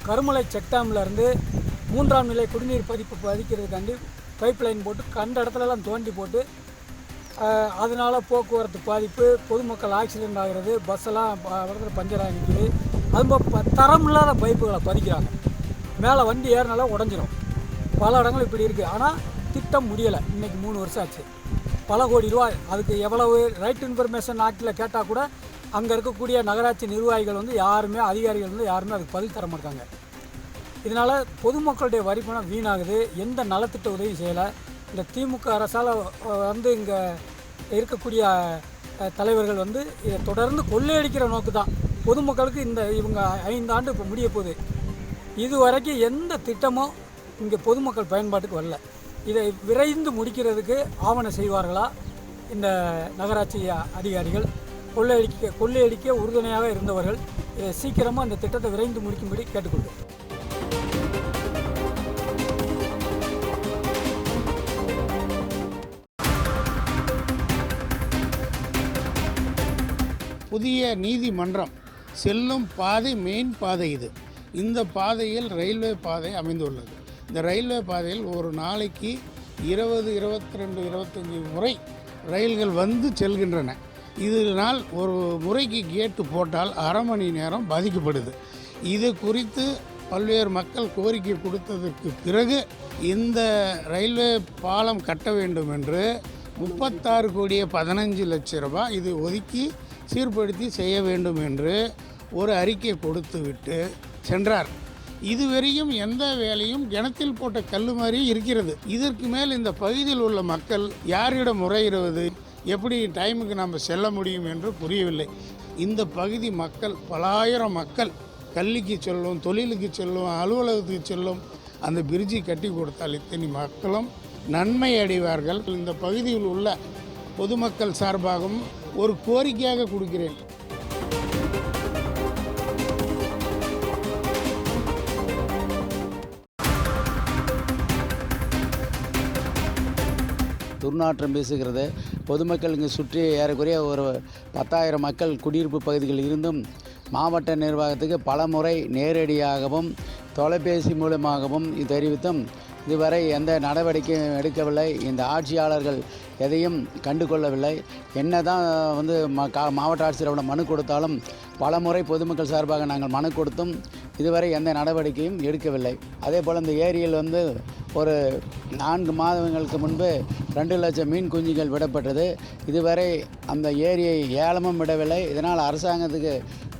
Karumalai check டேம்லேருந்து 3ஆம் நிலை குடிநீர் பதிக்கிறதுக்காண்டி பைப் லைன் போட்டு கண்ட இடத்துலலாம் தோண்டி போட்டு அதனால் போக்குவரத்து பாதிப்பு, பொதுமக்கள் ஆக்சிடெண்ட் ஆகிறது, பஸ்ஸெல்லாம் பஞ்சர் ஆகி நிற்கிது. அதுபோல் தரம் இல்லாத பைப்புகளை பதிக்கிறாங்க. மேலே வண்டி ஏறினால உடஞ்சிரும். பல இடங்கள் இப்படி இருக்குது. ஆனால் திட்டம் முடியலை. இன்றைக்கி 3 வருஷம் ஆச்சு. பல கோடி ரூபாய். அதுக்கு எவ்வளவு ரைட் இன்ஃபர்மேஷன் ஆக்டில் கேட்டால் கூட அங்கே இருக்கக்கூடிய நகராட்சி நிர்வாகிகள் யாருமே, அதிகாரிகள் யாருமே அதுக்கு பதில் தர மாட்டாங்க. இதனால் பொதுமக்களுடைய வரி பணம் வீணாகுது. எந்த நலத்திட்ட உதவியும் செய்யலை. இந்த திமுக அரசால் இங்கே இருக்கக்கூடிய தலைவர்கள் இதை தொடர்ந்து கொள்ளையடிக்கிற நோக்கு தான். பொதுமக்களுக்கு இவங்க 5 ஆண்டு இப்போ முடிய போகுது. இது வரைக்கும் எந்த திட்டமும் இங்கே பொதுமக்கள் பயன்பாட்டுக்கு வரல. இதை விரைந்து முடிக்கிறதுக்கு ஆவணம் செய்வார்களா இந்த நகராட்சி அதிகாரிகள்? கொள்ளையடிக்க உறுதுணையாக இருந்தவர்கள் சீக்கிரமாக இந்த திட்டத்தை விரைந்து முடிக்கும்படி கேட்டுக்கொள்கிறேன். புதிய நீதிமன்றம் செல்லும் பாதை மெயின் பாதை இது. இந்த பாதையில் ரயில்வே பாதை அமைந்துள்ளது. இந்த ரயில்வே பாதையில் ஒரு நாளைக்கு 20, 22, 25 முறை ரயில்கள் செல்கின்றன. இதனால் ஒரு முறைக்கு கேட்டு போட்டால் அரை மணி நேரம் பாதிக்கப்படுது. இது குறித்து பல்வேறு மக்கள் கோரிக்கை கொடுத்ததற்கு பிறகு இந்த ரயில்வே பாலம் கட்ட வேண்டும் என்று 36 கோடியே 15 லட்சம் ரூபாய் இது ஒதுக்கி சீர்படுத்தி செய்ய வேண்டும் என்று ஒரு அறிக்கை கொடுத்துவிட்டு சென்றார். இதுவரையும் எந்த வேலையும் கிணத்தில் போட்ட கல் மாதிரி இருக்கிறது. இதற்கு மேல் இந்த பகுதியில் உள்ள மக்கள் யாரிடம் முறையிடுவது, எப்படி டைமுக்கு நம்ம செல்ல முடியும் என்று புரியவில்லை. இந்த பகுதி மக்கள் பலாயிரம் மக்கள் கல்விக்கு செல்லும், தொழிலுக்கு செல்லும், அலுவலகத்துக்கு செல்லும். அந்த பிரிட்ஜை கட்டி கொடுத்தால் இத்தனை மக்களும் நன்மை அடைவார்கள். இந்த பகுதியில் உள்ள பொதுமக்கள் சார்பாகவும் ஒரு கோரிக்கையாக கொடுக்கிறேன். துர்நாற்றம் பேசுகிறது. பொதுமக்கள் இங்கே சுற்றி ஏறக்குறைய ஒரு 10,000 மக்கள் குடியிருப்பு பகுதிகள் இருந்தும் மாவட்ட நிர்வாகத்துக்கு பல முறை நேரடியாகவும் தொலைபேசி மூலமாகவும் தெரிவித்தும் இதுவரை எந்த நடவடிக்கையும் எடுக்கவில்லை. இந்த ஆட்சியாளர்கள் எதையும் கண்டுகொள்ளவில்லை. என்ன தான் மாவட்ட ஆட்சியரோட மனு கொடுத்தாலும் பல முறை பொதுமக்கள் சார்பாக நாங்கள் மனு கொடுத்தும் இதுவரை எந்த நடவடிக்கையும் எடுக்கவில்லை. அதே போல் இந்த ஏரியில் ஒரு 4 மாதங்களுக்கு முன்பு 2 லட்சம் மீன் குஞ்சுகள் விடப்பட்டது. இதுவரை அந்த ஏரியை ஏலமும் விடவில்லை. இதனால் அரசாங்கத்துக்கு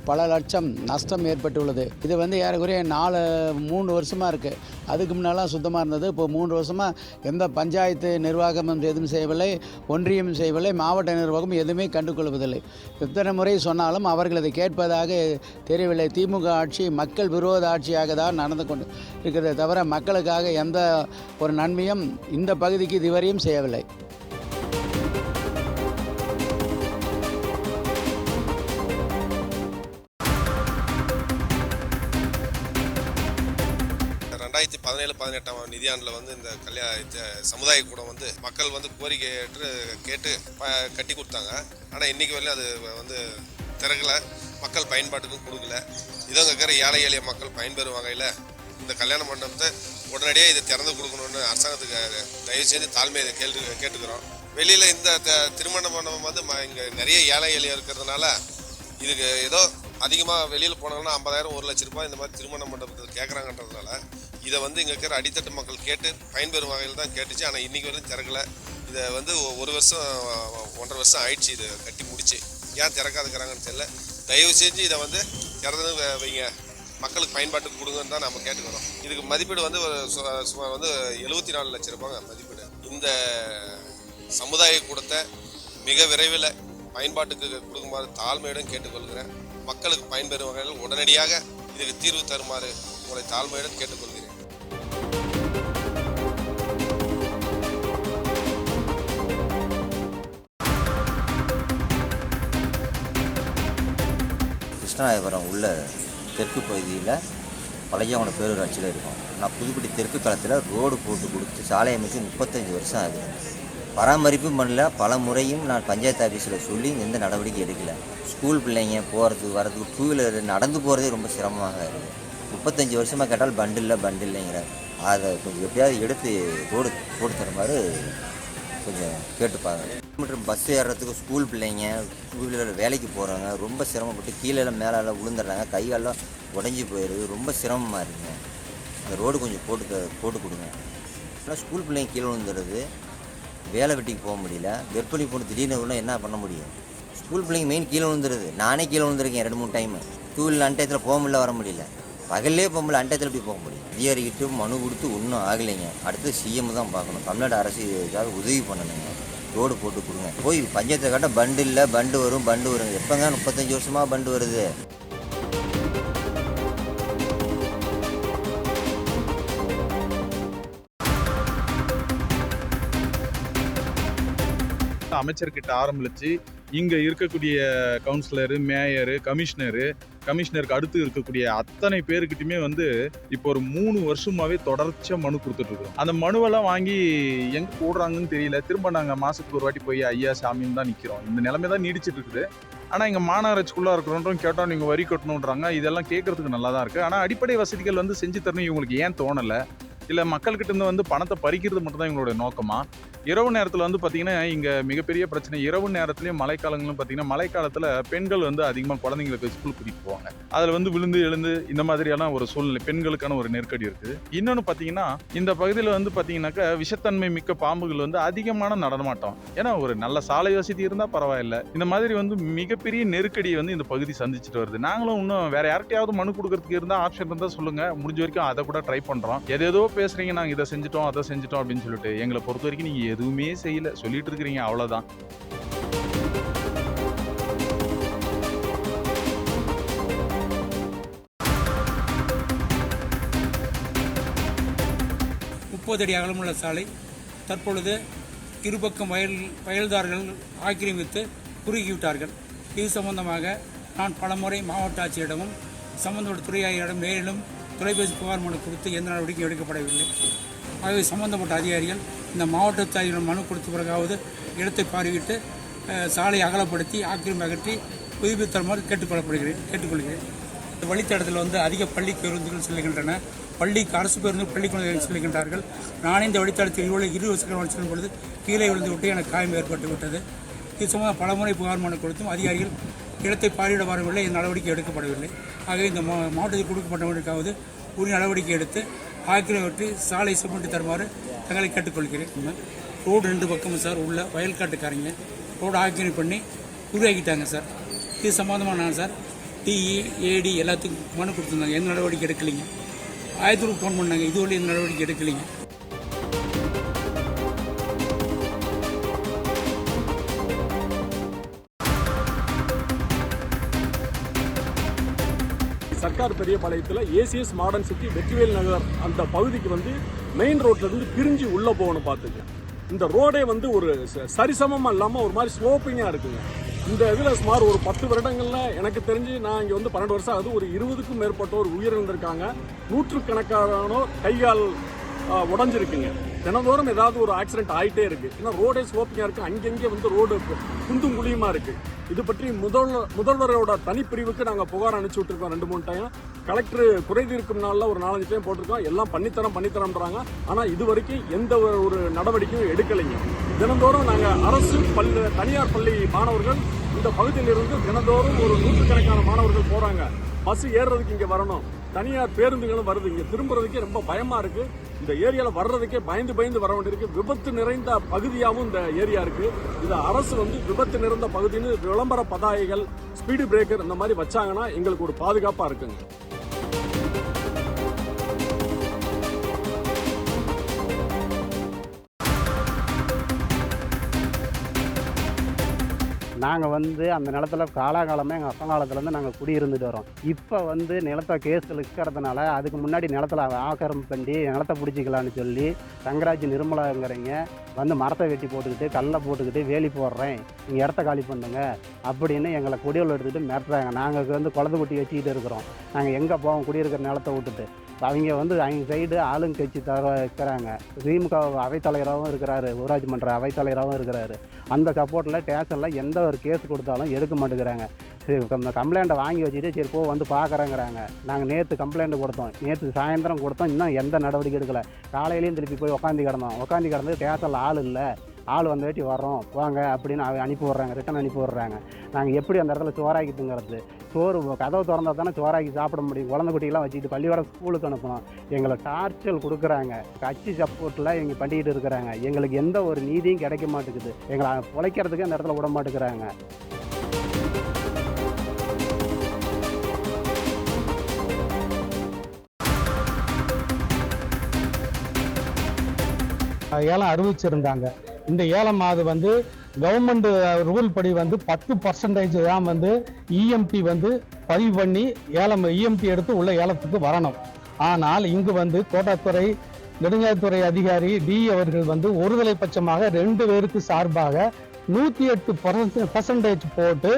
பல லட்சம் நஷ்டம் ஏற்பட்டுள்ளது. இது ஏறக்குறைய 3 வருஷமாக இருக்குது. அதுக்கு முன்னெல்லாம் சுத்தமாக இருந்தது. இப்போ 3 வருஷமாக எந்த பஞ்சாயத்து நிர்வாகமும் எதுவும் செய்யவில்லை, ஒன்றியம் செய்யவில்லை, மாவட்ட நிர்வாகம் எதுவுமே கண்டுகொள்வதில்லை. எத்தனை முறை சொன்னாலும் அவர்கள் அதை கேட்பதாக தெரியவில்லை. திமுக ஆட்சி மக்கள் விரோத ஆட்சியாக தான் நடந்து கொண்டு இருக்கிறதே தவிர மக்களுக்காக எந்த ஒரு நன்மையும் இந்த பகுதிக்கு இதுவரையும் செய்யவில்லை. ரெண்டாயிரத்தி 17-18 நிதியாண்டில் இந்த சமுதாய கூடம் மக்கள் கோரிக்கை கேட்டு கட்டி கொடுத்தாங்க. ஆனால் இன்றைக்கி வரையும் அது திறக்கலை, மக்கள் பயன்பாட்டுக்கும் கொடுக்கல. இதங்க இருக்கிற ஏழை எளிய மக்கள் பயன்பெறும் வகையில் இந்த கல்யாண மண்டபத்தை உடனடியாக இதை திறந்து கொடுக்கணும்னு அரசாங்கத்துக்கு தயவு செஞ்சு தாழ்மையை கேட்டுக்கிறோம். வெளியில் இந்த திருமண மண்டபம் இங்கே நிறைய ஏழை எளிய இருக்கிறதுனால இதுக்கு ஏதோ அதிகமாக வெளியில் போனாங்கன்னா 50,000, 1 லட்ச ரூபாய் இந்த மாதிரி திருமண மண்டபத்தை கேட்குறாங்கன்றதுனால இதை இங்கே இருக்கிற அடித்தட்டு மக்கள் கேட்டு பயன்பெறும் வகையில் தான் கேட்டுச்சு. ஆனால் இன்றைக்கி வரையும் திறக்கலை. இதை 1 வருஷம் 1.5 வருஷம் ஆயிடுச்சு இதை கட்டி முடிச்சு. ஏன் திறக்காதுக்கிறாங்கன்னு தெரியல. தயவு செஞ்சு இதை திறந்து வைங்க, மக்களுக்கு பயன்பாட்டுக்கு கொடுங்கன்னு தான் நம்ம கேட்டுக்கிறோம். இதுக்கு மதிப்பீடு சுமார் 74 லட்சம் ரூபாங்க மதிப்பீடு. இந்த சமுதாய கூடத்தை மிக விரைவில் பயன்பாட்டுக்கு கொடுக்குமாறு தாழ்மையுடன் கேட்டுக்கொள்கிறேன். மக்களுக்கு பயன்பெறும் வகையில் உடனடியாக இதுக்கு தீர்வு தருமாறு உங்களை தாழ்மையுடன் கேட்டுக்கொள்கிறேன். கிருஷ்ணராயபுரம் உள்ள தெற்கு பகுதியில் பழையவன பேரூராட்சியில் இருக்கும். நான் புதுப்பட்டி தெற்கு களத்தில் ரோடு போட்டு கொடுத்து சாலை அமைச்சு 35 வருஷம் ஆகுது. பராமரிப்பும் பண்ணல. பல முறையும் நான் பஞ்சாயத்து ஆஃபீஸில் சொல்லி எந்த நடவடிக்கை எடுக்கலை. ஸ்கூல் பிள்ளைங்க போகிறதுக்கு வரதுக்கு 2 வீலர் நடந்து போகிறதே ரொம்ப சிரமமாக இருக்குது. 35 வருஷமாக கேட்டால் பண்டு இல்லைங்கிறார். அதை கொஞ்சம் எப்படியாவது எடுத்து ரோடு போட்டு தர மாதிரி கொஞ்சம் கேட்டுப்பாங்க. மற்றும் பஸ் ஏறுறதுக்கு ஸ்கூல் பிள்ளைங்க ஸ்கூலில் வேலைக்கு போகிறாங்க, ரொம்ப சிரமப்பட்டு கீழெல்லாம் மேலெல்லாம் விழுந்துடுறாங்க, கைகாலெல்லாம் உடஞ்சி போயிடுது, ரொம்ப சிரமமாக இருக்குங்க. அந்த ரோடு கொஞ்சம் போட்டு கொடுங்க. ஆனால் ஸ்கூல் பிள்ளைங்க கீழே விழுந்துடுறது, வேலை வெட்டிக்கு போக முடியல, கர்ப்பிணி பொண்ணு திடீர்னு விழுந்தா என்ன பண்ண முடியும்? ஸ்கூல் பிள்ளைங்க மெயின் கீழே விழுந்துருது. நானே கீழே விழுந்திருக்கேன் 2-3 டைமு. டூவீலர் அன்டயத்தில் போக முடியல, வர முடியல. பகல்லே போக முடியல, அன்டயத்தில் எப்படி போக முடியும்? அதிகாரிக்கிட்டு மனு கொடுத்து ஒன்றும் ஆகலைங்க. அடுத்து சிஎம் தான் பார்க்கணும். தமிழ்நாடு அரசு ஏதாவது உதவி பண்ணணுங்க, ரோடு போட்டு கொடுங்க. போய் பஞ்சாயத்தை காட்ட பண்டு இல்லை, பண்டு வரும். எப்போங்க 35 வருஷமாக பண்டு வருது? அமைச்சர்கிட்ட ஆரம்பிச்சு இங்கே இருக்கக்கூடிய கவுன்சிலரு, மேயரு, கமிஷனருக்கு அடுத்து இருக்கக்கூடிய அத்தனை பேருக்கிட்டையுமே இப்போ ஒரு 3 வருஷமாவே தொடர்ச்சியாக மனு கொடுத்துட்ருக்கோம். அந்த மனுவெல்லாம் வாங்கி எங்கே போடுறாங்கன்னு தெரியல. திரும்ப நாங்கள் மாதத்துக்கு ஒரு வாட்டி போய் ஐயா சாமின்னு தான் நிற்கிறோம். இந்த நிலைமை தான் நீடிச்சிட்டு இருக்குது. ஆனால் இங்கே மாநகராட்சிக்குள்ளே இருக்கிறோன்றோம் கேட்டால் நீங்கள் வரி கட்டணுன்றாங்க. இதெல்லாம் கேட்குறதுக்கு நல்லா தான் இருக்குது. ஆனால் அடிப்படை வசதிகள் செஞ்சு தரணும் இவங்களுக்கு ஏன் தோணலை? இல்லை மக்கள்கிட்ட இருந்து பணத்தை பறிக்கிறது மட்டும் தான் இவங்களோட நோக்கமா? இரவு நேரத்தில் பார்த்தீங்கன்னா இங்கே மிகப்பெரிய பிரச்சனை. இரவு நேரத்துலையும் மழைக்காலங்களும் பார்த்தீங்கன்னா மழைக்காலத்தில் பெண்கள் அதிகமாக குழந்தைங்களுக்கு ஸ்கூல் கூட்டிகிட்டு போவாங்க. அதில் விழுந்து எழுந்து இந்த மாதிரியான ஒரு சூழ்நிலை, பெண்களுக்கான ஒரு நெருக்கடி இருக்குது. இன்னொன்று பார்த்தீங்கன்னா இந்த பகுதியில் பார்த்தீங்கன்னாக்கா விஷத்தன்மை மிக்க பாம்புகள் அதிகமான நடமாட்டம். ஏன்னா ஒரு நல்ல சாலை வசதி இருந்தால் பரவாயில்லை, இந்த மாதிரி மிகப்பெரிய நெருக்கடியை இந்த பகுதி சந்திச்சுட்டு வருது. நாங்களும் இன்னும் வேற யார்கிட்டயாவது மனு கொடுக்கறதுக்கு இருந்தால் ஆப்ஷன் இருந்தால் சொல்லுங்கள், முடிஞ்ச வரைக்கும் அதை கூட ட்ரை பண்ணுறோம். ஏதோ பேசுறீங்க, நாங்கள் இதை செஞ்சுட்டோம் அதை செஞ்சுட்டோம் அப்படின்னு சொல்லிட்டு எங்களை பொறுத்த வரைக்கும் நீங்கள் எதுவுமே செய்யல, சொல்லிட்டு இருக்கிறீங்க, அவ்வளோதான். அடி அகலமுள்ள சாலை தற்பொழுது இருபக்கம் வயல்தார்கள் ஆக்கிரமித்து குறுகிவிட்டார்கள். இது சம்பந்தமாக நான் பலமுறை மாவட்ட ஆட்சியரிடமும் சம்பந்தப்பட்ட துறையாளரிடம் நேரிலும் தொலைபேசி புகார் மனு கொடுத்து எந்த நடவடிக்கை எடுக்கப்படவில்லை. ஆகவே சம்பந்தப்பட்ட அதிகாரிகள் இந்த மாவட்ட அதிகாரிகள் மனு கொடுத்த பிறகாவது இடத்தை பார்வையிட்டு சாலை அகலப்படுத்தி ஆக்கிரமிப்பு அகற்றி புதுப்பித்தருமாறு கேட்டுக்கொள்கிறேன். இந்த வழித்தடத்தில் அதிக பள்ளி பேருந்துகள் செல்கின்றன. பள்ளிக்கு அரசு பேருந்து பள்ளிக்குழந்தைகள் செல்கின்றார்கள். நானே இந்த வழித்தடத்தில் 20 சக்கரம் செல்லும் பொழுது கீழே விழுந்து விட்டு எனக்கு காயம் ஏற்பட்டு விட்டது. இது சம்பந்தமாக பலமுறை புகார் மனு கொடுத்தும் அதிகாரிகள் இடத்தை பார்வையிட வரவில்லை, இந்த நடவடிக்கை எடுக்கப்படவில்லை. ஆகவே இந்த மாவட்டத்தில் கொடுக்கப்பட்டவர்களுக்காவது உரிய நடவடிக்கை எடுத்து ஆக்கிரமித்து சாலை சுமட்டி தருமாறு தங்களை கேட்டுக்கொள்கிறேன். ரோடு 2 பக்கமும் சார் உள்ள வயல்காட்டுக்காரங்க ரோடு ஆக்கிரமிப்பு பண்ணி உருவாக்கிட்டாங்க சார். இது சம்பந்தமாக நான் சார் டிஇ ஏடி எல்லாத்துக்கும் மனு கொடுத்துருந்தாங்க, எந்த நடவடிக்கை எடுக்கலைங்க. ஆயத்தூருக்கு ஃபோன் பண்ணாங்க, இதுவரை எந்த நடவடிக்கை எடுக்கலைங்க. சர்க்கார் பெரியபாளையத்தில் ACS modern city Vetrivel Nagar அந்த பகுதிக்கு மெயின் ரோட்லேருந்து பிரிஞ்சு உள்ளே போகணும். பார்த்துங்க, இந்த ரோடே ஒரு சரிசமமாக இல்லாமல் ஒரு மாதிரி ஸ்லோப்பிங்காக இருக்குங்க. இந்த இதில் சுமார் ஒரு 10 வருடங்களில் எனக்கு தெரிஞ்சு நான் இங்கே 12 வருஷம் ஆகுது, ஒரு 20க்கும் மேற்பட்டோர் உயிரிழந்திருக்காங்க. நூற்றுக்கணக்கானோர் கைகால் உடஞ்சிருக்குங்க. தினந்தோறும் ஏதாவது ஒரு ஆக்சிடென்ட் ஆகிட்டே இருக்குது. ஏன்னா ரோடே ஸ்லோப்பிங்காக இருக்குது, அங்கங்கே ரோடு குந்தும் குழியுமாக இருக்குது. இது பற்றி முதல்வரோட தனிப்பிரிவுக்கு நாங்கள் புகார் அனுப்பிச்சி விட்டுருக்கோம் 2-3 டைம். கலெக்டர் குறை தீர்க்கும் நாளில் ஒரு 4-5 டைம் போட்டிருக்கோம். எல்லாம் பண்ணித்தரோம்ன்றாங்க. ஆனால் இது வரைக்கும் எந்த ஒரு நடவடிக்கையும் எடுக்கலைங்க. தினந்தோறும் நாங்கள் அரசு தனியார் பள்ளி மாணவர்கள் இந்த பகுதியிலிருந்து தினந்தோறும் ஒரு 100கணக்கான மாணவர்கள் போகிறாங்க. பஸ் ஏறுறதுக்கு இங்கே வரணும், தனியார் பேருந்துகளும் வருது. இங்கே திரும்புறதுக்கே ரொம்ப பயமாக இருக்குது. இந்த ஏரியாவில் வர்றதுக்கே பயந்து வர வேண்டியிருக்கு. விபத்து நிறைந்த பகுதியாகவும் இந்த ஏரியா இருக்குது. இது அரசு விபத்து நிறைந்த பகுதின்னு விளம்பர பதாகைகள், ஸ்பீடு பிரேக்கர் இந்த மாதிரி வச்சாங்கன்னா எங்களுக்கு ஒரு பாதுகாப்பாக இருக்குங்க. நாங்கள் அந்த நிலத்தில் காலாகாலமாக எங்கள் அப்பா காலத்துலேருந்து நாங்கள் குடியிருந்துட்டு வரோம். இப்போ நிலத்தை கேஸில் இருக்கிறதுனால அதுக்கு முன்னாடி நிலத்தில் ஆக்கிரமிப்பு பண்ணி நிலத்தை பிடிச்சிக்கலான்னு சொல்லி தங்கராஜ் நிர்மலாங்கிறவங்க மரத்தை வெட்டி போட்டுக்கிட்டு கல்லை போட்டுக்கிட்டு வேலி போடுறேன், நீங்கள் இடத்த காலி பண்ணுங்க அப்படின்னு எங்களை குடியுள்ள எடுத்துகிட்டு மிரட்டுறாங்க. நாங்கள் குளத்து குட்டி வச்சுக்கிட்டு இருக்கிறோம். நாங்கள் எங்கே போவோம் குடியிருக்கிற நிலத்தை விட்டுட்டு? அவங்க அவங்க சைடு ஆளுங்கட்சி இருக்கிறாங்க. திமுக அவைத்தலைவராகவும் இருக்கிறாரு, ஊராட்சி மன்ற அவைத்தலைவராகவும் இருக்கிறாரு. அந்த சப்போர்ட்டில் ஸ்டேஷனில் எந்த ஒரு கேஸ் கொடுத்தாலும் எடுக்க மாட்டேங்கிறாங்க. சரி கம்ப்ளைண்ட்டை வாங்கி வச்சுட்டு சரி போ வந்து பார்க்குறேங்கிறாங்க. நாங்கள் நேற்று கம்ப்ளைண்ட் கொடுத்தோம், நேற்று சாயந்தரம் கொடுத்தோம், இன்னும் எந்த நடவடிக்கை எடுக்கலை. காலையிலையும் திருப்பி போய் உட்காந்து கிடந்து ஸ்டேஷனில் ஆள் இல்லை, ஆள் வந்த வேட்டி வர்றோம் வாங்க அப்படின்னு அனுப்பி விட்றாங்க, ரிட்டன் அனுப்பி விட்றாங்க. நாங்கள் எப்படி அந்த இடத்துல சோறாக்கி திங்கிறது? சோறு கதவு திறந்தா தானே சோறாக்கி சாப்பிட முடியும். குழந்தை குட்டியெல்லாம் வச்சுக்கிட்டு பள்ளிக்கூடம் ஸ்கூலுக்கு அனுப்பணும். எங்களை டார்ச்சல் கொடுக்குறாங்க, கட்சி சப்போர்ட்டில் எங்கள் பண்ணிக்கிட்டு இருக்கிறாங்க. எங்களுக்கு எந்த ஒரு நீதியும் கிடைக்க மாட்டேங்குது. எங்களை பிழைக்கிறதுக்கு அந்த இடத்துல விட மாட்டேங்கிறாங்க. ஏலம் அறிவிச்சிருந்தாங்க. இந்த ஏலம் அது வந்து கவர்மெண்ட் ரூல் படி வந்து 10% தான் வந்து இஎம்டி வந்து பதிவு பண்ணி ஏலம் இஎம்டி எடுத்து உள்ள ஏலத்துக்கு வரணும். ஆனால் இங்கு வந்து தோட்டத்துறை நெடுஞ்சாலைத்துறை அதிகாரி டி அவர்கள் வந்து ஒருதலை பட்சமாக 2 பேருக்கு சார்பாக 108% போட்டு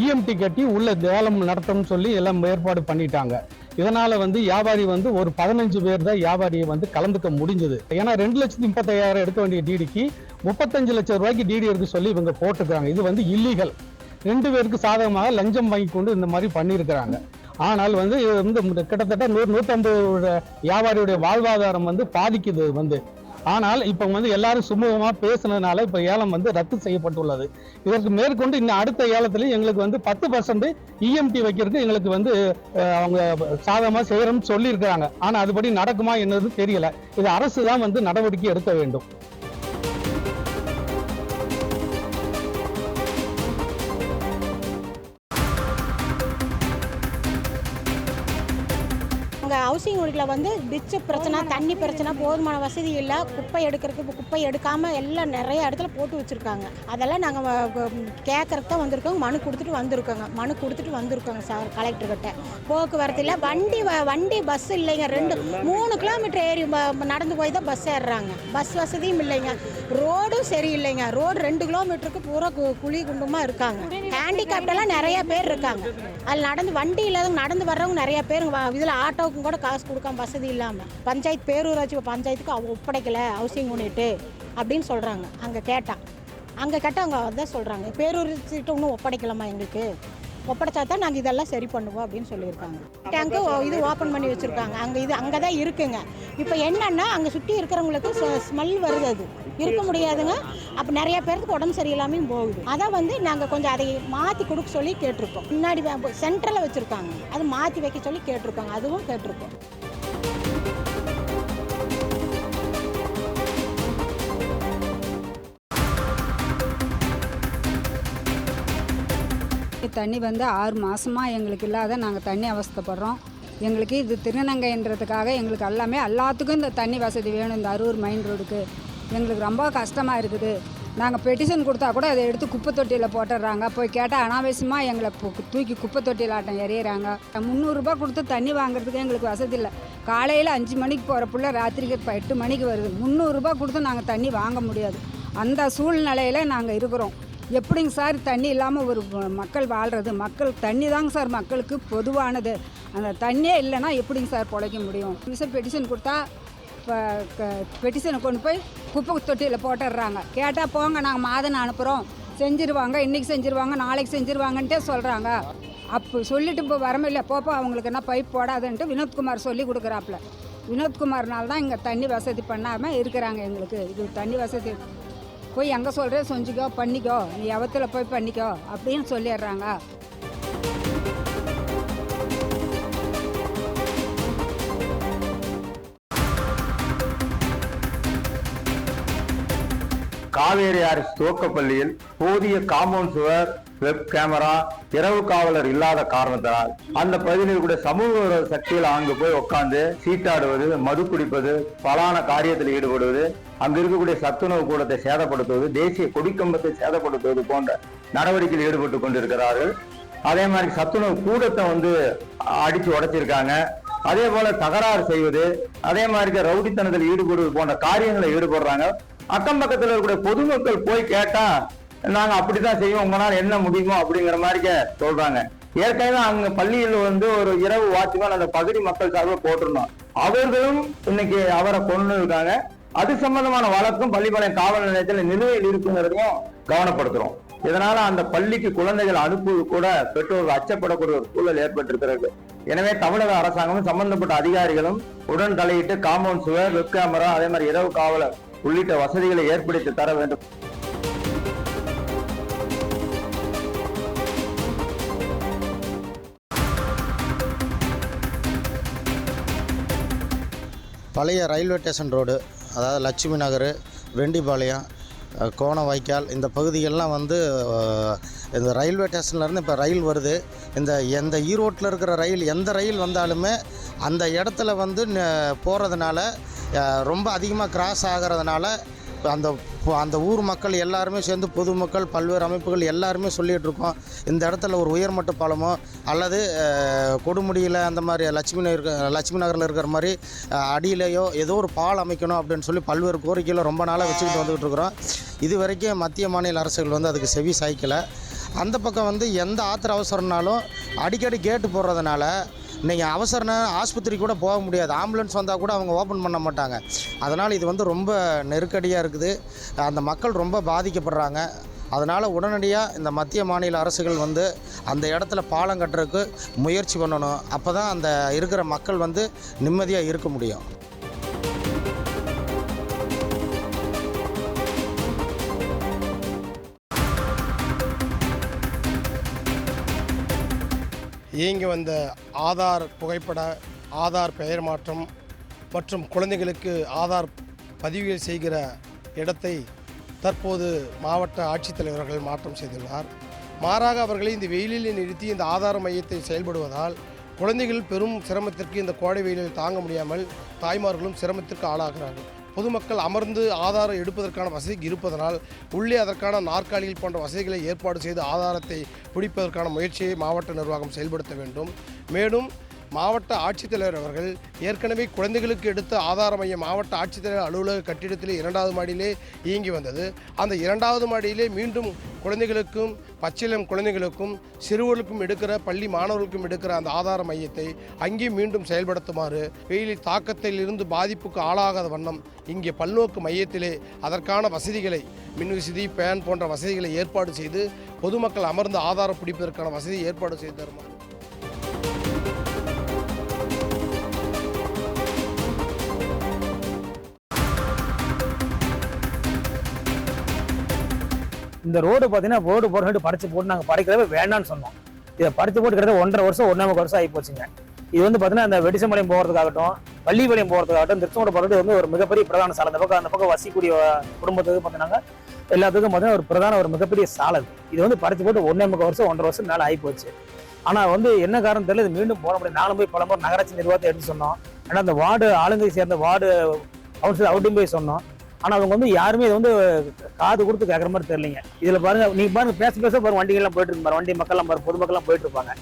இஎம்டி கட்டி உள்ள ஏலம் நடத்தணும்னு சொல்லி எல்லாம் ஏற்பாடு பண்ணிட்டாங்க. இதனால வந்து வியாபாரி வந்து ஒரு 15 பேர் தான் வியாபாரியை வந்து கலந்துக்க முடிஞ்சது. ஏன்னா 2,35,000 எடுக்க வேண்டிய டிடிக்கு 35 லட்சம் ரூபாய்க்கு டிடி எடுக்க சொல்லி இவங்க போட்டுக்கிறாங்க. இது வந்து இல்லீகல். 2 பேருக்கு சாதகமாக லஞ்சம் வாங்கி கொண்டு இந்த மாதிரி பண்ணியிருக்கிறாங்க. ஆனால் வந்து இது வந்து கிட்டத்தட்ட 100-150 வியாபாரியுடைய வாழ்வாதாரம் வந்து பாதிக்குது வந்து. ஆனால் இப்போ வந்து எல்லாரும் சுமூகமாக பேசுனதுனால இப்போ ஏலம் வந்து ரத்து செய்யப்பட்டுள்ளது. இதற்கு மேற்கொண்டு இன்னும் அடுத்த ஏலத்திலையும் எங்களுக்கு வந்து 10% இஎம்டி வைக்கிறதுக்கு எங்களுக்கு வந்து அவங்க சாதகமாக செய்யறோம்னு சொல்லியிருக்கிறாங்க. ஆனால் அதுபடி நடக்குமா என்னது தெரியல. இது அரசு தான் வந்து நடவடிக்கை எடுக்க வேண்டும். அங்கே ஹவுசிங் யூனிட்டில் வந்து டிச்சு பிரச்சனை, தண்ணி பிரச்சனை, போதுமான வசதி இல்லை, குப்பை எடுக்கிறதுக்கு குப்பை எடுக்காமல் எல்லாம் நிறைய இடத்துல போட்டு வச்சுருக்காங்க. அதெல்லாம் நாங்கள் கேட்கறதுக்கு தான் வந்திருக்கோங்க. மனு கொடுத்துட்டு வந்திருக்கோங்க சார் கலெக்டர்கிட்ட. போக்குவரத்து இல்லை, வண்டி பஸ் இல்லைங்க. 2-3 கிலோமீட்டர் ஏறி நடந்து போய் தான் பஸ் ஏறுறாங்க. பஸ் வசதியும் இல்லைங்க, ரோடும் சரியில்லைங்க. ரோடு 2 கிலோமீட்டருக்கு பூரா குழி குண்டுமாக இருக்காங்க. ஹேண்டிகேப்டெல்லாம் நிறைய பேர் இருக்காங்க. அதில் வண்டி இல்லாதவங்க நடந்து வர்றவங்க நிறைய பேர். இதில் ஆட்டோவுக்கும் கூட காசு கொடுக்காம வசதி இல்லாமல் பஞ்சாயத்து பேரூராட்சி பஞ்சாயத்துக்கு அவங்க ஒப்படைக்கலை ஹவுசிங் யூனிட்டு அப்படின்னு சொல்கிறாங்க. அங்கே கேட்டால் அவங்க அதான் சொல்கிறாங்க, பேரூராட்சிகிட்ட இன்னும் ஒப்படைக்கலாமா, எங்களுக்கு ஒப்படைச்சா தான் நாங்கள் இதெல்லாம் சரி பண்ணுவோம் அப்படின்னு சொல்லியிருக்காங்க. டேங்க்கு இது ஓப்பன் பண்ணி வச்சுருக்காங்க. அங்கே தான் இருக்குங்க. இப்போ என்னென்னா அங்கே சுற்றி இருக்கிறவங்களுக்கு ஸ்மெல் வருது, அது இருக்க முடியாதுங்க. அப்போ நிறைய பேருக்கு உடம்பு சரியில்லாமையும் போகுது. அதை வந்து நாங்கள் கொஞ்சம் அதை மாற்றி கொடுக்க சொல்லி கேட்டிருக்கோம். முன்னாடி சென்ட்ரலில் வச்சுருக்காங்க, அது மாற்றி வைக்க சொல்லி கேட்டிருக்காங்க. அதுவும் கேட்டிருக்கோம். தண்ணி வந்து 6 மாதமாக எங்களுக்கு இல்லாத நாங்கள் தண்ணி அவஸ்தைப்படுறோம். எங்களுக்கு இது திருநங்கைன்றதுக்காக எங்களுக்கு எல்லாத்துக்கும் இந்த தண்ணி வசதி வேணும். இந்த அரூர் மெயின் ரோடுக்கு எங்களுக்கு ரொம்ப கஷ்டமாக இருக்குது. நாங்கள் பெட்டிஷன் கொடுத்தா கூட அதை எடுத்து குப்பை தொட்டியில் போட்டுடுறாங்க. போய் கேட்டால் அனாவசியமாக எங்களை தூக்கி குப்பை தொட்டியில் ஆட்டம் எறிகிறாங்க. 300 ரூபா கொடுத்து தண்ணி வாங்குறதுக்கு எங்களுக்கு வசதி இல்லை. காலையில் 5 மணிக்கு போகிற புள்ள ராத்திரிக்கு 8 மணிக்கு வருது. 300 ரூபா கொடுத்து நாங்கள் தண்ணி வாங்க முடியாது. அந்த சூழ்நிலையில் நாங்கள் இருக்கிறோம். எப்படிங்க சார் தண்ணி இல்லாமல் ஒரு மக்கள் வாழ்கிறது? தண்ணி தாங்க சார் மக்களுக்கு பொதுவானது. அந்த தண்ணியே இல்லைன்னா எப்படிங்க சார் பிழைக்க முடியும்? பெட்டிஷன் கொடுத்தா பெட்டிஷனை கொண்டு போய் குப்பை தொட்டியில் போட்டுடுறாங்க. கேட்டால் போங்க நாங்கள் மாதம் அனுப்புகிறோம், செஞ்சுருவாங்க, இன்றைக்கி செஞ்சுருவாங்க, நாளைக்கு செஞ்சுருவாங்கன்ட்டே சொல்கிறாங்க. அப்போ சொல்லிட்டு இப்போ வரமில்லை போப்போ அவங்களுக்கு என்ன பைப் போடாதுன்ட்டு வினோத்குமார் சொல்லி கொடுக்குறாப்புல. வினோத்குமார்னால தான் இங்கே தண்ணி வசதி பண்ணாமல் இருக்கிறாங்க. எங்களுக்கு இது தண்ணி வசதி போய் எங்கே சொல்கிறே செஞ்சுக்கோ, பண்ணிக்கோ, நீ எவத்தில் போய் பண்ணிக்கோ அப்படின்னு சொல்லிடுறாங்க. காவேரி அரசு துவக்கப்பள்ளியில் போதிய காம்பவுண்ட் சுவர், வெப் கேமரா, இரவு காவலர் இல்லாத காரணத்தினால் அந்த பகுதியில் கூட சமூக விரோத சக்தியில் அங்கு போய் உட்கார்ந்து சீட்டாடுவது, மது குடிப்பது, பலான காரியத்தில் ஈடுபடுவது, அங்கு இருக்கக்கூடிய சத்துணவு கூடத்தை சேதப்படுத்துவது, தேசிய கொடிக்கம்பத்தை சேதப்படுத்துவது போன்ற நடவடிக்கையில் ஈடுபட்டு கொண்டிருக்கிறார்கள். அதே மாதிரி சத்துணவு கூடத்தை வந்து அடிச்சு உடைச்சிருக்காங்க. அதே போல தகராறு செய்வது, அதே மாதிரி ரவுடித்தனத்தில் ஈடுபடுவது போன்ற காரியங்களை ஈடுபடுறாங்க. அக்கம் பக்கத்தில் இருக்கக்கூடிய பொதுமக்கள் போய் கேட்டா நாங்க அப்படித்தான் செய்வோம், உங்களால என்ன முடியுமோ அப்படிங்கிற மாதிரி சொல்றாங்க. ஏற்கனவே அங்க பள்ளியில் வந்து ஒரு இரவு வாட்ச்மேன் அந்த பகுதி மக்கள் சார்பில் போட்டிருந்தோம். அவர்களும் இன்னைக்கு அவரை கொண்டு இருக்காங்க. அது சம்பந்தமான வழக்கும் பள்ளிப்பாளையம் காவல் நிலையத்தில் நிலுவையில் இருக்குங்கிறதையும் கவனப்படுத்துறோம். இதனால அந்த பள்ளிக்கு குழந்தைகள் அனுப்புவது கூட பெற்றோர்கள் அச்சப்படக்கூடிய ஒரு சூழல் ஏற்பட்டிருக்கிறது. எனவே தமிழக அரசாங்கமும் சம்பந்தப்பட்ட அதிகாரிகளும் உடன் தலையிட்டு காம்பவுண்ட் சுவர், வெப் கேமரா, அதே மாதிரி இரவு காவலர் உள்ளிட்ட வசதிகளை ஏற்படுத்தி தர வேண்டும். பழைய ரயில்வே ஸ்டேஷன் ரோடு, அதாவது லட்சுமி நகர், வெண்டிபாளையம், கோணவாய்க்கால் இந்த பகுதிகள்லாம் வந்து இந்த ரயில்வே ஸ்டேஷன்லேருந்து இப்போ ரயில் வருது. எந்த ஈரோட்டில் இருக்கிற ரயில், எந்த ரயில் வந்தாலுமே அந்த இடத்துல வந்து போகிறதுனால ரொம்ப அதிகமாக கிராஸ் ஆகிறதுனால அந்த ஊர் மக்கள் எல்லாருமே சேர்ந்து, பொதுமக்கள், பல்வேறு அமைப்புகள் எல்லாருமே சொல்லிகிட்டு இருக்கோம், இந்த இடத்துல ஒரு உயர்மட்ட பாலமோ அல்லது கொடுமுடியில் அந்த மாதிரி லட்சுமி நகரில் இருக்கிற மாதிரி அடியிலேயோ ஏதோ ஒரு பாலம் அமைக்கணும் அப்படின்னு சொல்லி பல்வேறு கோரிக்கைகளை ரொம்ப நாளாக வச்சுக்கிட்டு வந்துக்கிட்டு இருக்கிறோம். இது வரைக்கும் மத்திய மாநில அரசுகள் வந்து அதுக்கு செவி சாய்க்கலை. அந்த பக்கம் வந்து எந்த ஆத்திர அவசரம்னாலும் அடிக்கடி கேட்டு போடுறதுனால நீங்கள் அவசர ஆஸ்பத்திரி கூட போக முடியாது. ஆம்புலன்ஸ் வந்தால் கூட அவங்க ஓப்பன் பண்ண மாட்டாங்க. அதனால் இது வந்து ரொம்ப நெருக்கடியாக இருக்குது. அந்த மக்கள் ரொம்ப பாதிக்கப்படுறாங்க. அதனால் உடனடியாக இந்த மத்திய மாநில அரசுகள் வந்து அந்த இடத்துல பாலம் கட்டுறதுக்கு முயற்சி பண்ணணும். அப்போ தான் அந்த இருக்கிற மக்கள் வந்து நிம்மதியாக இருக்க முடியும். இயங்கி வந்த ஆதார் புகைப்பட, ஆதார் பெயர் மாற்றம் மற்றும் குழந்தைகளுக்கு ஆதார் பதிவுகள் செய்கிற இடத்தை தற்போது மாவட்ட ஆட்சித்தலைவர்கள் மாற்றம் செய்துள்ளார். மாறாக அவர்களை இந்த வெயிலில் நிறுத்தி இந்த ஆதார மையத்தை செயல்படுவதால் குழந்தைகள் பெரும் சிரமத்திற்கு இந்த கோடை வெயிலில் தாங்க முடியாமல் தாய்மார்களும் சிரமத்திற்கு ஆளாகிறார்கள். பொதுமக்கள் அமர்ந்து ஆதாரம் எடுப்பதற்கான வசதி இருப்பதனால் உள்ளே அதற்கான நாற்காலிகள் போன்ற வசதிகளை ஏற்பாடு செய்து ஆதாரத்தை பிடிப்பதற்கான முயற்சியை மாவட்ட நிர்வாகம் செயல்படுத்த வேண்டும். மேலும் மாவட்ட ஆட்சித்தலைவர் அவர்கள் ஏற்கனவே குழந்தைகளுக்கு எடுத்த ஆதார மையம் மாவட்ட ஆட்சித்தலைவர் அலுவலக கட்டிடத்திலே 2வது மாடியிலே இயங்கி வந்தது. அந்த 2வது மாடியிலே மீண்டும் குழந்தைகளுக்கும், பச்சிளம் குழந்தைகளுக்கும், சிறுவர்களுக்கும் எடுக்கிற, பள்ளி மாணவர்களுக்கும் எடுக்கிற அந்த ஆதார மையத்தை அங்கே மீண்டும் செயல்படுத்துமாறு, வெயிலில் தாக்கத்தில் இருந்து பாதிப்புக்கு ஆளாகாத வண்ணம் இங்கே பல்நோக்கு மையத்திலே அதற்கான வசதிகளை, மின்விசதி, பேன் போன்ற வசதிகளை ஏற்பாடு செய்து பொதுமக்கள் அமர்ந்து ஆதாரம் பிடிப்பதற்கான வசதியை ஏற்பாடு செய்து தருமாறு. இந்த ரோடு பார்த்தீங்கன்னா ரோடு போட்டு படைச்சு போட்டு நாங்கள் படைக்கிறவே வேண்டாம்னு சொன்னோம். இதை படைச்சு போட்டு கிட்ட 1.5 வருஷம் 1.5 வருஷம் ஆகி போச்சுங்க. இது வந்து பார்த்தீங்கன்னா அந்த வெடிசம்பாளையம் போகிறதுக்காகட்டும், பள்ளிப்பாளையம் போகிறதுக்காகட்டும், திருச்செங்கோடு போகிறது வந்து ஒரு மிகப்பெரிய பிரதான சாலை. அந்த பக்கம் வசிக்கூடிய குடும்பத்துக்கு பார்த்தீங்கன்னா எல்லாத்துக்கும் பார்த்தீங்கன்னா ஒரு மிகப்பெரிய சாலை. இது வந்து படைச்சு போட்டு 1.5 வருஷம் 1.5 வருஷம் மேலே ஆகி போச்சு. ஆனால் வந்து என்ன காரணம் தெரியல, இது மீண்டும் போட முடியும். நானும் போய் பலமுறை நகராட்சி நிர்வாகத்தை எடுத்து சொன்னோம். ஆனால் அந்த வார்டு ஆளுங்கை சேர்ந்த வார்டு கவுன்சிலர் அவுட்டும் போய் சொன்னோம். ஆனால் அவங்க வந்து யாருமே இதை வந்து காது கொடுத்து கேட்குற மாதிரி தெரியலைங்க. இதில் பாருங்க, நீங்கள் பாருங்க, பேச பாருங்க, வண்டிகள்லாம் போயிட்டு இருப்பாரு, வண்டி மக்கள்லாம் பாரு, பொதுமக்கள்லாம் போயிட்டு இருப்பாங்க.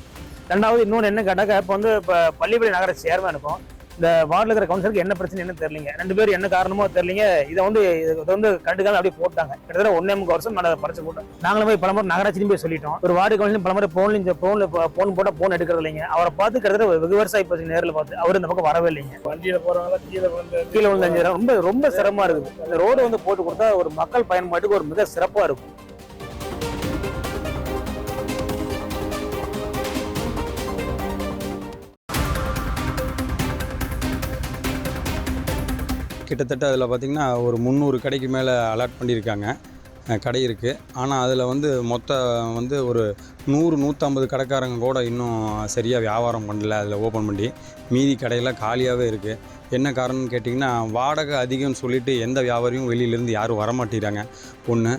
ரெண்டாவது இன்னொன்று என்ன கேட்டாக்க, இப்போ வந்து இப்போ பள்ளிப்பாளையம் நகராட்சி சேர்மனுக்கும் இந்த வார்டில் இருக்கிற கவுன்சிலருக்கு என்ன பிரச்சனை என்ன தெரியலீங்க. 2 பேரும் என்ன காரணமோ தெரியலீங்க. இதை வந்து கண்டுக்காம அப்படியே போட்டாங்க. கிட்டத்தட்ட 1.5 வருஷம் மேலே பறிச்சு போட்டோம். நாங்களும் போய் பலமுறை நகராட்சியும் போய் சொல்லிட்டோம். ஒரு வார்டு கவுன்சிலும் பலமுறை போன் போட்டால் போன் எடுக்கிறது இல்லைங்க. அவரை பார்த்து கிட்டத்தட்ட வெகு வருஷம் ஆகி போச்சு. நேரில் பார்த்து அவர் இந்த பக்கம் வரவே இல்லைங்க. வண்டியில் போகிறவங்க கீழே விழுந்து ரொம்ப ரொம்ப சிரமமாக இருக்குது. இந்த ரோடு வந்து போட்டு கொடுத்தா ஒரு மக்கள் பயன்பாட்டுக்கு ஒரு மிக சிறப்பாக இருக்கும். கிட்டத்தட்ட அதில் பார்த்திங்கன்னா ஒரு 300 கடைக்கு மேலே அலாட் பண்ணியிருக்காங்க. கடை இருக்குது. ஆனால் அதில் வந்து மொத்தம் வந்து ஒரு 100-150 கடைக்காரங்க கூட இன்னும் சரியாக வியாபாரம் பண்ணல. அதில் ஓப்பன் பண்ணி மீதி கடையெல்லாம் காலியாகவே இருக்குது. என்ன காரணம்னு கேட்டிங்கன்னா, வாடகை அதிகம்னு சொல்லிவிட்டு எந்த வியாபாரியும் வெளியிலேருந்து யாரும் வரமாட்டேங்கிறாங்க. ஒன்று,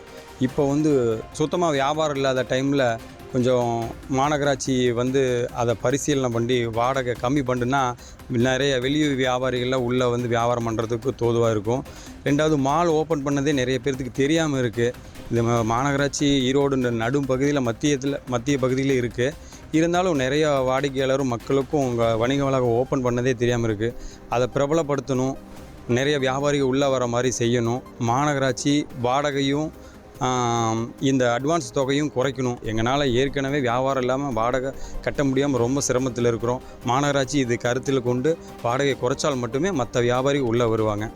இப்போ வந்து சுத்தமாக வியாபாரம் இல்லாத டைமில் கொஞ்சம் மாநகராட்சி வந்து அதை பரிசீலனை பண்ணி வாடகை கம்மி பண்ணுன்னா நிறைய வெளியூர் வியாபாரிகள்லாம் உள்ளே வந்து வியாபாரம் பண்ணுறதுக்கு தோதுவாக இருக்கும். ரெண்டாவது, மால் ஓப்பன் பண்ணதே நிறைய பேர்த்துக்கு தெரியாமல் இருக்குது. இந்த மாநகராட்சி ஈரோடு நடும் பகுதியில் மத்திய பகுதியில் இருக்குது. இருந்தாலும் நிறைய வாடிக்கையாளரும் மக்களுக்கும் உங்கள் வணிக வளாகம் ஓப்பன் பண்ணதே தெரியாமல் இருக்குது. அதை பிரபலப்படுத்தணும். நிறைய வியாபாரிகள் உள்ளே வர மாதிரி செய்யணும். மாநகராட்சி வாடகையும் இந்த அட்வான்ஸ் தொகையும் குறைக்கணும். எங்களால் ஏற்கனவே வியாபாரம் இல்லாமல் வாடகை கட்ட முடியாமல் ரொம்ப சிரமத்தில் இருக்கிறோம். மாநகராட்சி இது கருத்தில் கொண்டு வாடகை குறைச்சால் மட்டுமே மற்ற வியாபாரி உள்ளே வருவாங்க.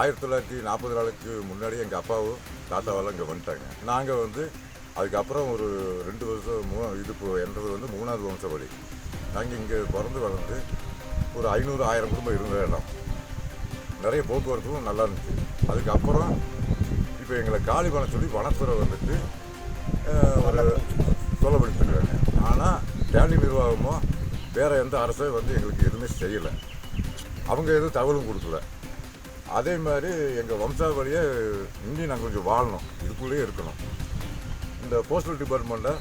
1944 முன்னாடி எங்கள் அப்பாவும் தாத்தாவெல்லாம் இங்கே வந்துட்டாங்க. நாங்கள் வந்து அதுக்கப்புறம் ஒரு 2 வருஷம் இது என்றது வந்து 3வது வம்சப்படி. நாங்கள் இங்கே பிறந்து வளர்ந்து ஒரு 500-1000 குடும்பம் இருந்த இடம். நிறைய போக்குவரத்தும் நல்லா இருந்துச்சு. அதுக்கப்புறம் இப்போ எங்களை காலி பண்ண சொல்லி வனத்துறை வந்துட்டு ஒரு தொலைப்படுத்திருக்காங்க. ஆனால் ஸ்டாலின் நிர்வாகமோ வேறு எந்த அரசோ வந்து எங்களுக்கு எதுவுமே செய்யலை. அவங்க எதுவும் தகவலும் கொடுக்கல. அதே மாதிரி எங்கள் வம்சாவளியை இன்னும் நாங்கள் கொஞ்சம் வாழணும், இதுக்குள்ளேயே இருக்கணும். இந்த போஸ்டல் டிபார்ட்மெண்ட்டை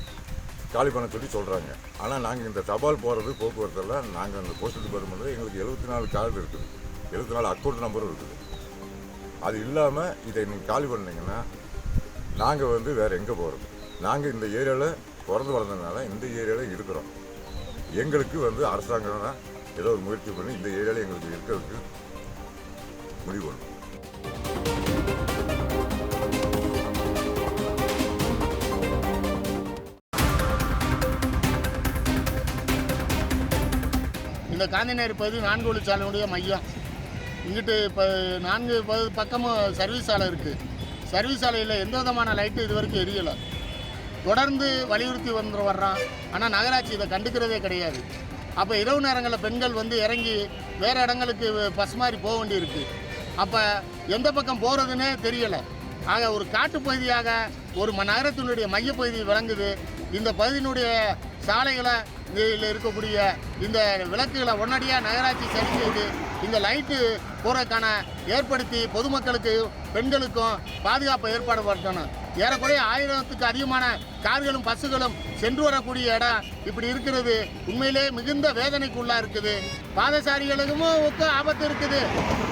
காலி பண்ண சொல்லி சொல்கிறாங்க. ஆனால் நாங்கள் இந்த தபால் போகிறது போக்குவரத்தெல்லாம் நாங்கள் அந்த போஸ்டல் டிபார்ட்மெண்ட்டில் எங்களுக்கு 74 கார்டு இருக்குது, 74 அக்கௌண்ட் நம்பரும் இருக்குது. அது இல்லாமல் இதை நீங்கள் காலி பண்ணிங்கன்னா நாங்கள் வந்து வேறு எங்கே போகிறது? நாங்கள் இந்த ஏரியாவில் பிறந்து வளர்ந்ததுனால இந்த ஏரியாவில் இருக்கிறோம். எங்களுக்கு வந்து அரசாங்கம் தான் ஏதோ ஒரு முயற்சி பண்ணி இந்த ஏரியாவில் எங்களுக்கு இருக்கிறதுக்கு முடிவு பண்ணும். இந்த காந்திநகர் பகுதி 4 வழிச்சாலையுடைய மையம். இங்கிட்டு இப்போ 4 பக்கமும் சர்வீஸ் சாலை இருக்குது. சர்வீஸ் சாலையில் எந்த விதமான லைட்டு இது வரைக்கும் எரியலை. தொடர்ந்து வலியுறுத்தி வர்றான். ஆனால் நகராட்சி இதை கண்டுக்கிறதே கிடையாது. அப்போ இரவு நேரங்களில் பெண்கள் வந்து இறங்கி வேறு இடங்களுக்கு பஸ் மாதிரி போக வேண்டியிருக்கு. அப்போ எந்த பக்கம் போகிறதுனே தெரியலை. ஆக ஒரு காட்டுப்பகுதியாக ஒரு நகரத்தினுடைய மையப்பகுதி விளங்குது. இந்த பகுதியினுடைய சாலைகளை இதில் இருக்கக்கூடிய இந்த விளக்குகளை உடனடியாக நகராட்சி சரி செய்து இந்த லைட்டு போகிறதுக்கான ஏற்படுத்தி பொதுமக்களுக்கு பெண்களுக்கும் பாதுகாப்பு ஏற்பாடு பண்ணணும். ஏறக்குறைய 1000த்துக்கு அதிகமான கார்களும் பஸ்ஸுகளும் சென்று வரக்கூடிய இடம் இப்படி இருக்கிறது உண்மையிலே மிகுந்த வேதனைக்குள்ளாக இருக்குது. பாதசாரிகளுக்கும் ஆபத்து இருக்குது,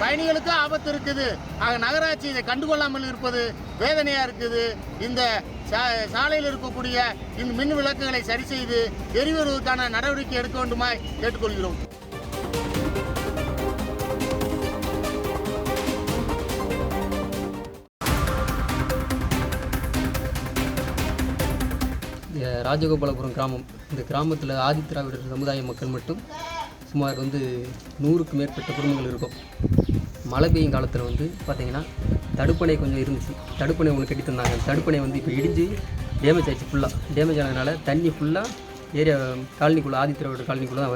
பயணிகளுக்கும் ஆபத்து இருக்குது. ஆக நகராட்சி இதை கண்டுகொள்ளாமல் இருப்பது வேதனையாக இருக்குது. இந்த சாலையில் இருக்கக்கூடிய இந்த மின் விளக்குகளை சரி செய்து எரிவருவதற்கான நடவடிக்கை எடுக்க வேண்டுமாய் கேட்டுக்கொள்கிறோம். ராஜகோபாலபுரம் கிராமம். இந்த கிராமத்தில் ஆதித்திராவிடர் சமுதாய மக்கள் மட்டும் சுமார் 100க்கு மேற்பட்ட குடும்பங்கள் இருக்கும். மழை பெய்யும் காலத்தில் பார்த்திங்கன்னா தடுப்பணை கொஞ்சம் இருந்துச்சு. தடுப்பணை ஒன்று கட்டி தந்தாங்க. தடுப்பணை இப்போ இடிஞ்சு டேமேஜ் ஆகிடுச்சு. ஃபுல்லாக டேமேஜ் ஆனதுனால தண்ணி ஃபுல்லாக ஏரியா காலனிக்குள்ளே ஆதித்திராவிடர் காலனிக்குள்ளே தான்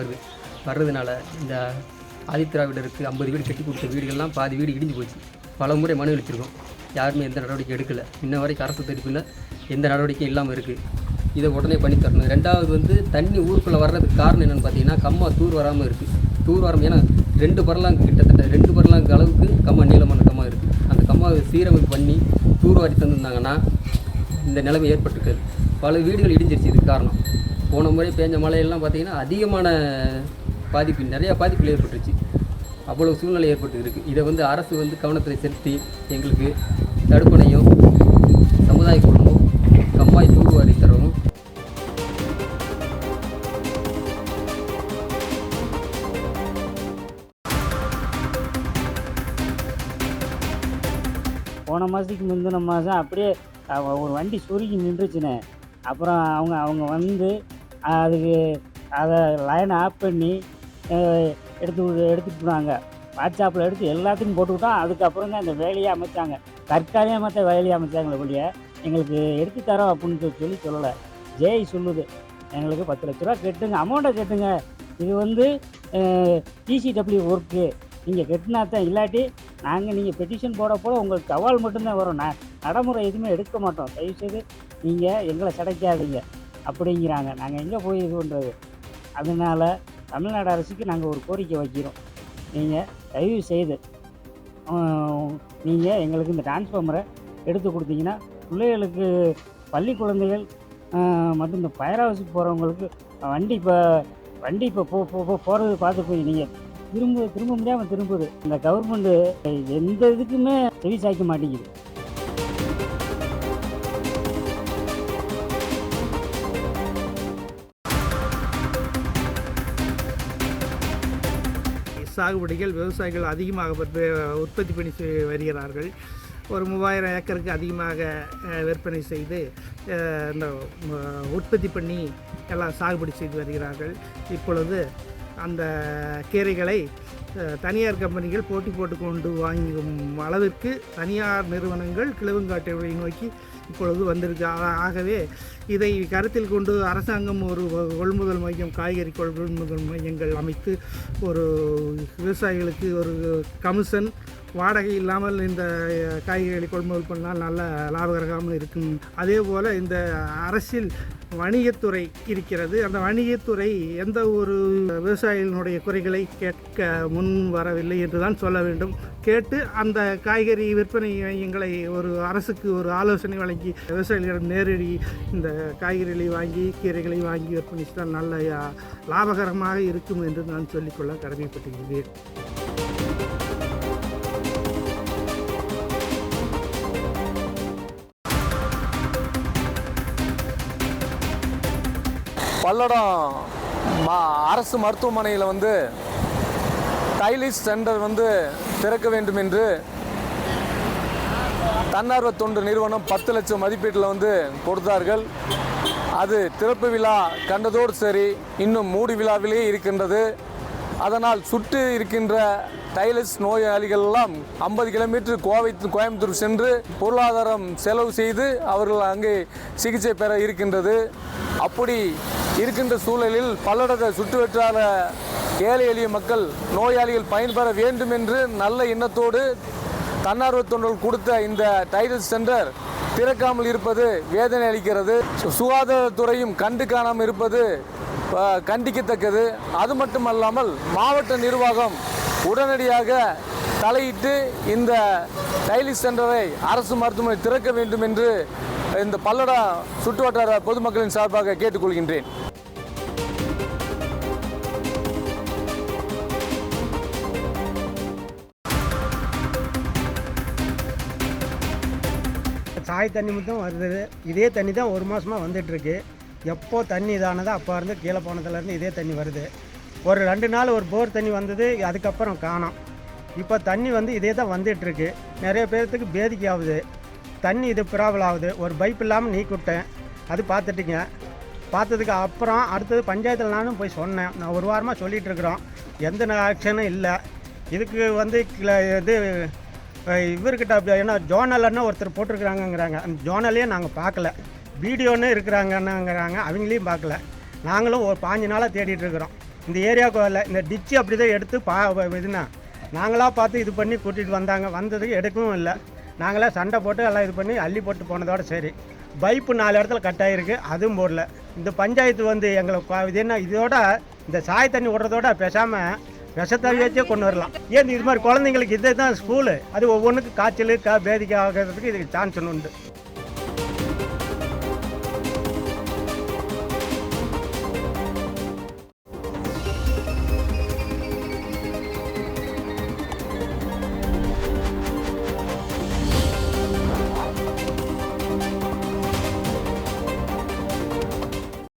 வர்றதுனால இந்த ஆதித்திராவிடருக்கு 50 வீடு கட்டி கொடுத்த வீடுகள்லாம் பாதி வீடு இடிஞ்சு போச்சு. பல முறை மனு அளிச்சிருக்கோம். யாருமே எந்த நடவடிக்கை எடுக்கலை. இன்ன வரைக்கும் அரசு தரப்பில் எந்த நடவடிக்கையும் இல்லாமல் இருக்குது. இதை உடனே பண்ணி தரணும். 2வது தண்ணி ஊருக்குள்ளே வர்றதுக்கு காரணம் என்னென்னு பார்த்தீங்கன்னா கம்மா தூர் வராமல் இருக்குது. தூர் வராமல் ஏன்னா 2 பரலாங்கு கிட்டத்தட்ட 2 பரலாங்கு அளவுக்கு கம்மா நீளமான கம்மா இருக்குது. அந்த கம்மாவை சீரமைப்பு பண்ணி தூர் வாரி தந்துருந்தாங்கன்னா இந்த நிலைமை ஏற்பட்டிருக்காது. பல வீடுகள் இடிஞ்சிருச்சு. இதுக்கு காரணம் போன முறை பேஞ்ச மழையெல்லாம் பார்த்திங்கன்னா அதிகமான பாதிப்பு, நிறையா பாதிப்புகள் ஏற்பட்டுருச்சு. அவ்வளோ சூழ்நிலை ஏற்பட்டு இருக்குது. இதை அரசு கவனத்தில் செலுத்தி எங்களுக்கு தடுப்பணையும் சமுதாய குழுமம் கம்மாய் தூர் வாரி தரவும். போன மாதத்துக்கு முந்தின மாதம் அப்படியே ஒரு வண்டி சுருக்கி நின்றுச்சுன்னு அப்புறம் அவங்க அதுக்கு அதை லைனை ஆஃப் பண்ணி எடுத்துட்டு போனாங்க. வாட்ஸ்அப்பில் எடுத்து எல்லாத்தையும் போட்டுக்கிட்டோம். அதுக்கப்புறம் தான் இந்த வேலையை அமைச்சாங்க. தற்காலிகமாக தான் வேலையை அமைச்சாங்களே ஒழிய எங்களுக்கு எடுத்து தரோம் அப்படின்னு சொல்லலை. ஜேஇ சொல்லுது எங்களுக்கு 10 லட்ச ரூபா கட்டுங்க, அமௌண்ட்டை கட்டுங்க. இது டிசிடபிள்யூ ஒர்க்கு, நீங்கள் கட்டினா தான். இல்லாட்டி நீங்கள் பெட்டிஷன் போட உங்களுக்கு சவால் மட்டும்தான் வரும். நடைமுறை எதுவுமே எடுக்க மாட்டோம். தயவுசெய்து நீங்கள் எங்களை சடைக்காதீங்க அப்படிங்கிறாங்க. நாங்கள் எங்கே போய் இது பண்ணுறது? அதனால் தமிழ்நாடு அரசுக்கு நாங்கள் ஒரு கோரிக்கை வைக்கிறோம். நீங்கள் தயவு செய்து நீங்கள் எங்களுக்கு இந்த டிரான்ஸ்ஃபார்மரை எடுத்து கொடுத்தீங்கன்னா பிள்ளைகளுக்கு பள்ளி குழந்தைகள் மற்றும் இந்த ஃபயர் ஹவுஸுக்கு போகிறவங்களுக்கு வண்டி இப்போ போகிறது பார்த்து போய் நீங்கள் திரும்ப முடியாமல் திரும்புது. இந்த கவர்மெண்ட்டு எந்த இதுக்குமே செவி சாய்க்க மாட்டேங்குது. சாகுபடிகள் விவசாயிகள் அதிகமாக உற்பத்தி பண்ணி வருகிறார்கள். ஒரு 3000 ஏக்கருக்கு அதிகமாக விற்பனை செய்து இந்த உற்பத்தி பண்ணி எல்லாம் சாகுபடி செய்து வருகிறார்கள். இப்பொழுது அந்த கீரைகளை தனியார் கம்பெனிகள் போட்டி போட்டு கொண்டு வாங்கும் அளவிற்கு தனியார் நிறுவனங்கள் கிழவங்காட்டை நோக்கி இப்பொழுது வந்திருக்கு. ஆகவே இதை கருத்தில் கொண்டு அரசாங்கம் ஒரு கொள்முதல் மையம், காய்கறி கொள்முதல் மையங்கள் அமைத்து ஒரு விவசாயிகளுக்கு ஒரு கமிஷன், வாடகை இல்லாமல் இந்த காய்கறிகளை கொள்முதல் பண்ணால் நல்ல லாபகரமாக இருக்கும். அதே போல் இந்த அரசில் வணிகத்துறை இருக்கிறது. அந்த வணிகத்துறை எந்த ஒரு விவசாயிகளுடைய குறைகளை கேட்க முன் வரவில்லை என்று தான் சொல்ல வேண்டும். கேட்டு அந்த காய்கறி விற்பனை மையங்களை ஒரு அரசுக்கு ஒரு ஆலோசனை வழங்கி விவசாயிகளிடம் நேரடி இந்த காய்கறிகளை வாங்கி கீரைகளை வாங்கி விற்பனை செய்தால் நல்ல லாபகரமாக இருக்கும் என்று நான் சொல்லிக்கொள்ள கடமைப்பட்டிருக்கிறேன். பல்லடம் அரசு மருத்துவமனையில் வந்து டைலிஸ் சென்டர் வந்து திறக்க வேண்டும் என்று தன்னார்வ தொண்டு நிறுவனம் 10 லட்சம் மதிப்பீட்டில் வந்து கொடுத்தார்கள். அது திறப்பு விழா கண்டதோடு சரி, இன்னும் மூடி விழாவிலேயே இருக்கின்றது. அதனால் சுற்றி இருக்கின்ற டைலிஸ் நோயாளிகள் எல்லாம் 50 கிலோமீட்டர் கோயம்புத்தூர் சென்று பொருளாதாரம் செலவு செய்து அவர்கள் அங்கே சிகிச்சை பெற இருக்கின்றது. அப்படி இருக்கின்ற சூழலில் பல்லடத்தை சுற்றுவட்டார ஏழை எளிய மக்கள், நோயாளிகள் பயன்பெற வேண்டும் என்று நல்ல எண்ணத்தோடு தன்னார்வ தொண்டர்கள் கொடுத்த இந்த டைலிஸ் சென்டர் திறக்காமல் இருப்பது வேதனை அளிக்கிறது. சுகாதாரத்துறையும் கண்டு காணாமல் இருப்பது கண்டிக்கத்தக்கது. அது மட்டுமல்லாமல் மாவட்ட நிர்வாகம் உடனடியாக தலையிட்டு இந்த டைலிஸ் சென்டரை அரசு மருத்துவமனை திறக்க வேண்டும் என்று இந்த பல்லடம் சுற்றுவட்டார பொதுமக்களின் சார்பாக கேட்டுக்கொள்கின்றேன். சாய் தண்ணி மட்டும் வருது. இதே தண்ணி தான் ஒரு மாதமாக வந்துட்டுருக்கு. எப்போ தண்ணி இதானதோ அப்போ இருந்து கீழே போனதுலேருந்து இதே தண்ணி வருது. ஒரு 2 நாள் ஒரு போர் தண்ணி வந்தது, அதுக்கப்புறம் காணோம். இப்போ தண்ணி வந்து இதே தான் வந்துட்டுருக்கு. நிறைய பேர்த்துக்கு பேதிக்கு ஆகுது. தண்ணி இது ப்ராப்ளம் ஆகுது. ஒரு பைப் இல்லாமல் நீக்கி விட்டேன், அது பார்த்துட்டிங்க. பார்த்ததுக்கு அப்புறம் அடுத்தது பஞ்சாயத்தில் நானும் போய் சொன்னேன். நான் ஒரு வாரமாக சொல்லிகிட்டு இருக்கிறோம், எந்த ஆக்ஷனும் இல்லை. இதுக்கு வந்து இது இவர்கிட்ட ஏன்னா ஜோனல்னா ஒருத்தர் போட்டிருக்கிறாங்கங்கிறாங்க. அந்த ஜோனல்லையே நாங்கள் பார்க்கல. வீடியோன்னு இருக்கிறாங்கன்னுங்கிறாங்க, அவங்களையும் பார்க்கல. நாங்களும் ஒரு 5 நாளாக தேடிட்டு இருக்கிறோம். இந்த ஏரியாவுக்கு வரல. இந்த டிச்சு அப்படி தான் எடுத்து இதுனா நாங்களாக பார்த்து இது பண்ணி கூட்டிகிட்டு வந்ததுக்கு எடுக்கவும் இல்லை. நாங்களாம் சண்டை போட்டு எல்லாம் இது பண்ணி அள்ளி போட்டு போனதோட சரி. பைப்பு 4 இடத்துல கட் ஆகிருக்கு, அதுவும் போடல. இந்த பஞ்சாயத்து வந்து எங்களை இது என்ன இதோட இந்த சாய் தண்ணி விடுறதோட பேசாமல் விஷத்தறி வச்சே கொண்டு வரலாம். ஏன் இது மாதிரி குழந்தைங்களுக்கு இதே தான் ஸ்கூலு, அது ஒவ்வொன்றுக்கு காய்ச்சல் பேதிக்கு ஆகிறதுக்கு இதுக்கு சான்ஸ் உண்டு.